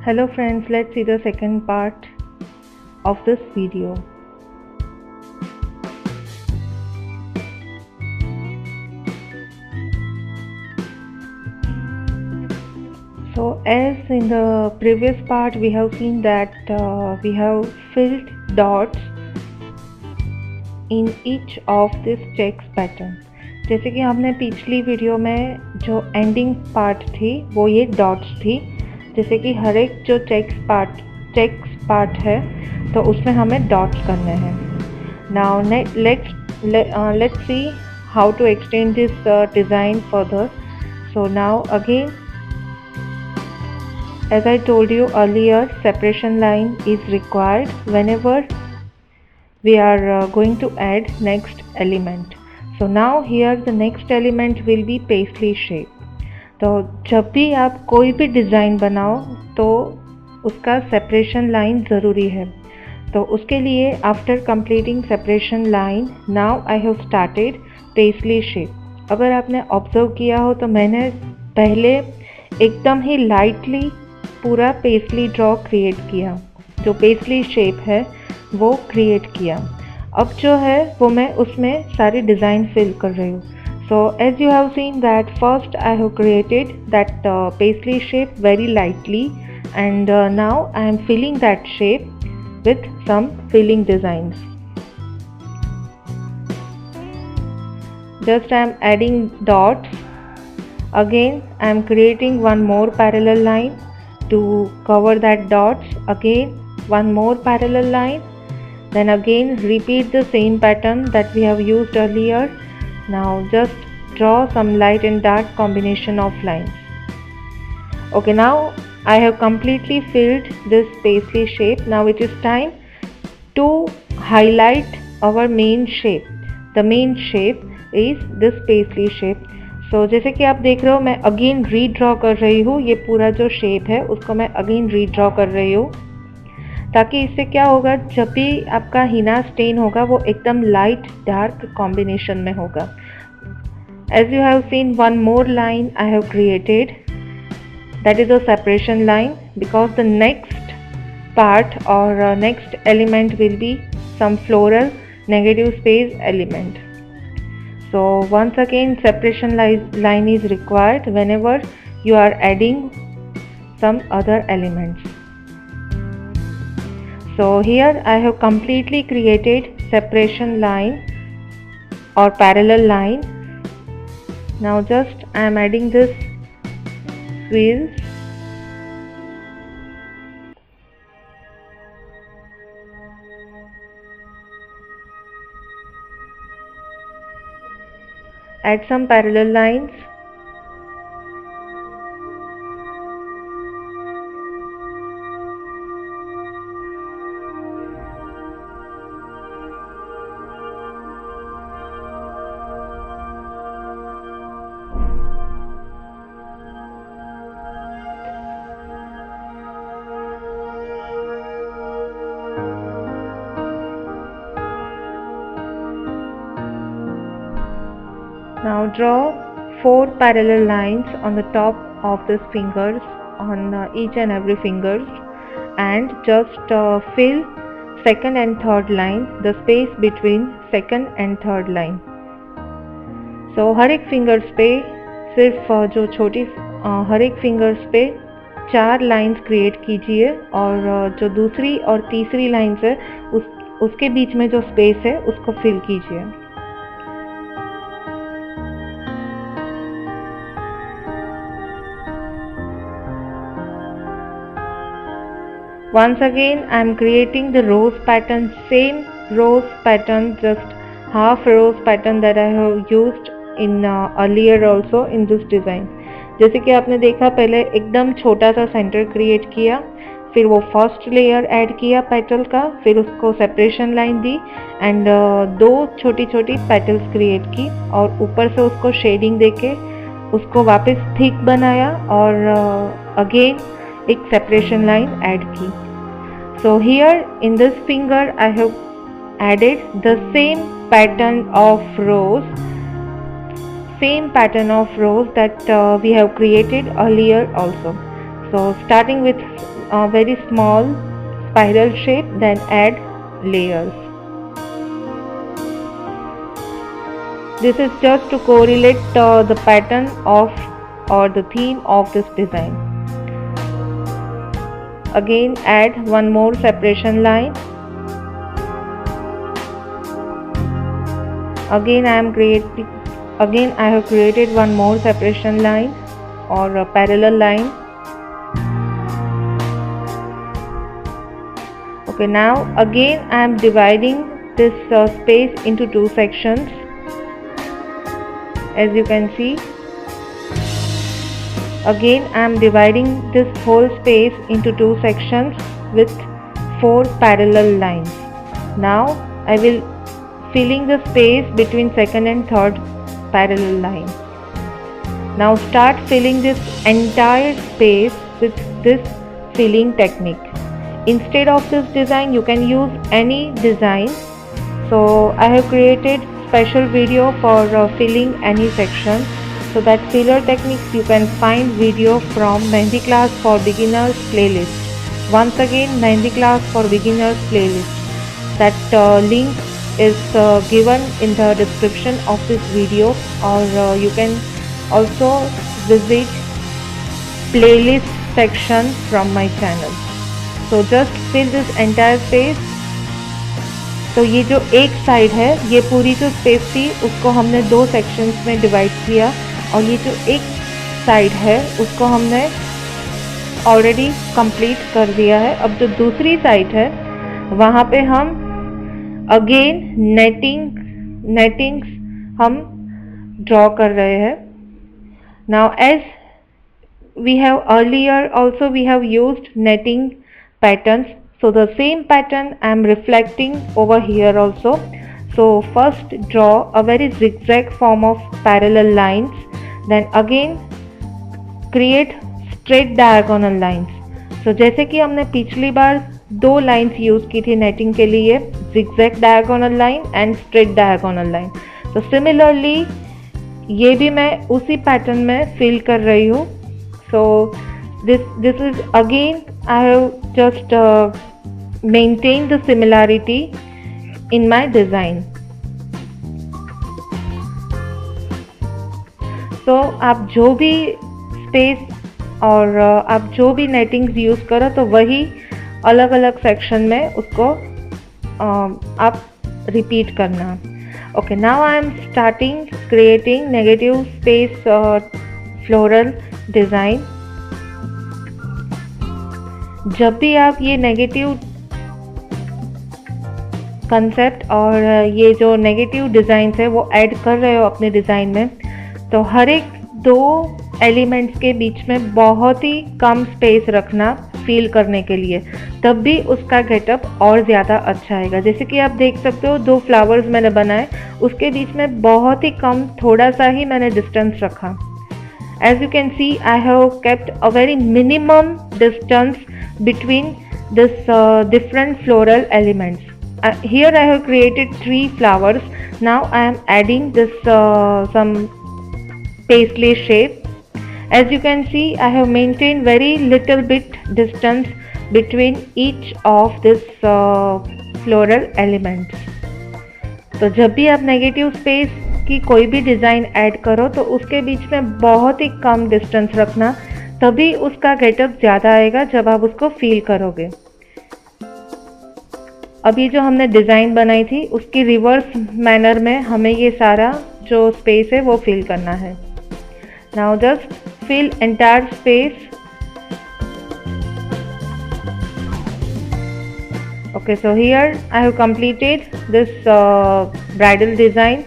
Hello friends, let's see the second part of this video. So as in the previous part we have seen that we have filled dots in each of this checks pattern. जैसे कि हमने पिछली video में जो ending part थी वो ये dots थी, जैसे कि हर एक जो चेक्स पार्ट है तो उसमें हमें डॉट्स करने हैं. Now let's see how to extend this design further. So now again, as I told you earlier, separation line is required whenever we are going to add next element. So now here the next element will be paisley shape. तो जब भी आप कोई भी design बनाओ तो उसका separation line ज़रूरी है. तो उसके लिए after completing separation line now I have started paisley shape. अगर आपने ऑब्जर्व किया हो तो मैंने पहले एकदम ही लाइटली पूरा पेस्ली ड्रॉ क्रिएट किया, जो पेस्ली शेप है वो क्रिएट किया. अब जो है वो मैं उसमें सारी डिज़ाइन फिल कर रही हूँ. So as you have seen that first I have created that paisley shape very lightly, and now I am filling that shape with some filling designs. Just I am adding dots. Again I am creating one more parallel line to cover that dots. Again one more parallel line. Then again repeat the same pattern that we have used earlier. Now just draw some light and dark combination of lines. Okay, now I have completely filled this paisley shape. Now it is time to highlight our main shape. The main shape is this paisley shape. So जैसे कि आप देख रहे हो मैं again redraw कर रही हूँ. ये पूरा जो शेप है उसको मैं अगेन रीड्रॉ कर रही हूँ, ताकि इससे क्या होगा, जब भी आपका हिना स्टेन होगा वो एकदम लाइट डार्क कॉम्बिनेशन में होगा. As you have seen, one more line I have created, that is a separation line, because the next part or next element will be some floral negative space element. So once again separation line is required whenever you are adding some other elements. So here I have completely created separation line or parallel line. Now just I am adding this squeeze. Add some parallel lines. Now draw 4 parallel lines on the top of these fingers, on each and every fingers, and just fill second and third line, the space between second and third line. So हर एक fingers पे सिर्फ जो छोटी हर एक fingers पे 4 lines create कीजिए, और जो दूसरी और तीसरी लाइंस है उसके बीच में जो स्पेस है उसको फिल कीजिए. Once again I am creating the rose pattern, same rose pattern, just half rose pattern that I have used in earlier also in this design. जैसे कि आपने देखा पहले एकदम छोटा सा सेंटर क्रिएट किया, फिर वो फर्स्ट लेयर ऐड किया पेटल का, फिर उसको सेपरेशन लाइन दी एंड 2 छोटी छोटी पेटल्स क्रिएट की, और ऊपर से उसको शेडिंग देके उसको वापस थिक बनाया और अगेन एक सेपरेशन लाइन ऐड की. So here in this finger I have added the same pattern of rose that we have created earlier also. So starting with a very small spiral shape, then add layers. This is just to correlate the pattern of or the theme of this design. Again add one more separation line. Again I have created one more separation line or a parallel line. Okay, now again I am dividing this space into two sections. As you can see, again I am dividing this whole space into two sections with 4 parallel lines. Now I will filling the space between second and third parallel line. Now start filling this entire space with this filling technique. Instead of this design you can use any design. So I have created special video for filling any section. So that filler techniques you can find video from Mehndi Class for Beginners playlist. Once again, Mehndi Class for Beginners playlist. That link is given in the description of this video, or you can also visit playlist section from my channel. So just fill this entire space. तो ये जो एक side है, ये पूरी जो space थी उसको हमने दो सेक्शंस में डिवाइड किया, और ये जो एक साइड है उसको हमने ऑलरेडी कंप्लीट कर दिया है। अब जो दूसरी साइड है वहाँ पे हम अगेन नेटिंग्स हम ड्रॉ कर रहे हैं। Now as we have earlier also we have used netting patterns, so the same pattern I am reflecting over here also. So first draw a very zigzag form of parallel lines, then again create straight diagonal lines. So जैसे कि हमने पिछली बार दो lines use की थी netting के लिए, zigzag diagonal line and straight diagonal line. So similarly ये भी मैं उसी पैटर्न में फिल कर रही हूँ. So this is again I have just maintained the similarity in my design. So आप जो भी स्पेस और आप जो भी नेटिंग्स यूज़ करो तो वही अलग अलग सेक्शन में उसको आप रिपीट करना. Okay, now I am starting creating negative space floral design. जब भी आप ये नेगेटिव कंसेप्ट और ये जो नेगेटिव डिज़ाइंस है वो ऐड कर रहे हो अपने डिज़ाइन में, तो हर एक दो एलिमेंट्स के बीच में बहुत ही कम स्पेस रखना फील करने के लिए, तब भी उसका गेटअप और ज़्यादा अच्छा आएगा. जैसे कि आप देख सकते हो दो फ्लावर्स मैंने बनाए, उसके बीच में बहुत ही कम थोड़ा सा ही मैंने डिस्टेंस रखा. As you can see, I have kept a very minimum distance between this different floral elements. Here I have created 3 flowers. Now I am adding this some paisley shape. As you can see, I have maintained very little bit distance between each of this floral elements. तो जब भी आप negative space की कोई भी design add करो तो उसके बीच में बहुत ही कम डिस्टेंस रखना, तभी उसका गेटअप ज़्यादा आएगा जब आप उसको फील करोगे. अभी जो हमने डिज़ाइन बनाई थी उसकी रिवर्स मैनर में हमें ये सारा जो स्पेस है वो फिल करना है. Now just fill entire space. Okay, so here I have completed this bridal design.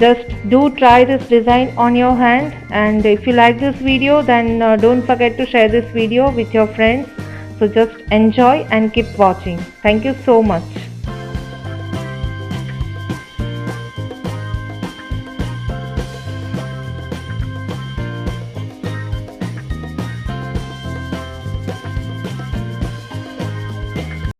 Just do try this design on your hand, and if you like this video then don't forget to share this video with your friends. So just enjoy and keep watching. Thank you so much.